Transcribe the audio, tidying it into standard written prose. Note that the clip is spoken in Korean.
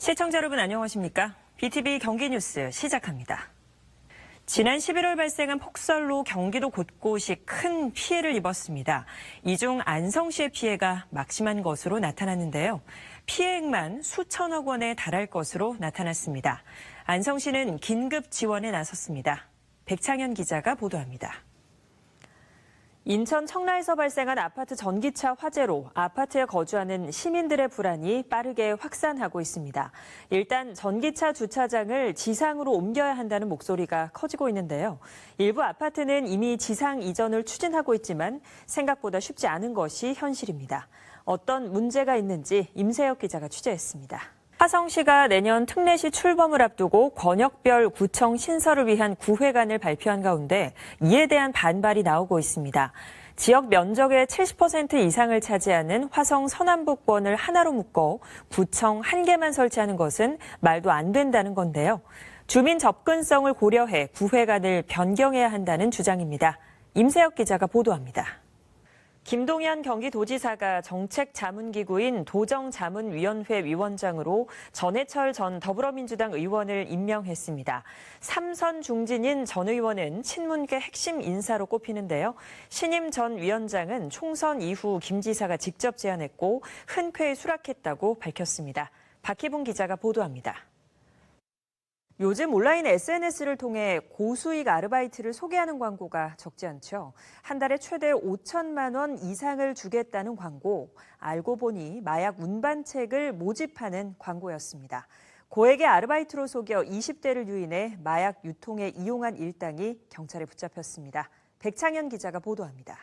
시청자 여러분 안녕하십니까? BTV 경기뉴스 시작합니다. 지난 11월 발생한 폭설로 경기도 곳곳이 큰 피해를 입었습니다. 이 중 안성시의 피해가 막심한 것으로 나타났는데요. 피해액만 수천억 원에 달할 것으로 나타났습니다. 안성시는 긴급 지원에 나섰습니다. 백창현 기자가 보도합니다. 인천 청라에서 발생한 아파트 전기차 화재로 아파트에 거주하는 시민들의 불안이 빠르게 확산하고 있습니다. 일단 전기차 주차장을 지상으로 옮겨야 한다는 목소리가 커지고 있는데요. 일부 아파트는 이미 지상 이전을 추진하고 있지만 생각보다 쉽지 않은 것이 현실입니다. 어떤 문제가 있는지 임세혁 기자가 취재했습니다. 화성시가 내년 특례시 출범을 앞두고 권역별 구청 신설을 위한 구획안을 발표한 가운데 이에 대한 반발이 나오고 있습니다. 지역 면적의 70% 이상을 차지하는 화성 서남북권을 하나로 묶어 구청 한 개만 설치하는 것은 말도 안 된다는 건데요. 주민 접근성을 고려해 구획안을 변경해야 한다는 주장입니다. 임세혁 기자가 보도합니다. 김동연 경기도지사가 정책자문기구인 도정자문위원회 위원장으로 전해철 전 더불어민주당 의원을 임명했습니다. 3선 중진인 전 의원은 친문계 핵심 인사로 꼽히는데요. 신임 전 위원장은 총선 이후 김 지사가 직접 제안했고 흔쾌히 수락했다고 밝혔습니다. 박희봉 기자가 보도합니다. 요즘 온라인 SNS를 통해 고수익 아르바이트를 소개하는 광고가 적지 않죠. 한 달에 최대 5천만 원 이상을 주겠다는 광고, 알고 보니 마약 운반책을 모집하는 광고였습니다. 고액의 아르바이트로 속여 20대를 유인해 마약 유통에 이용한 일당이 경찰에 붙잡혔습니다. 백창현 기자가 보도합니다.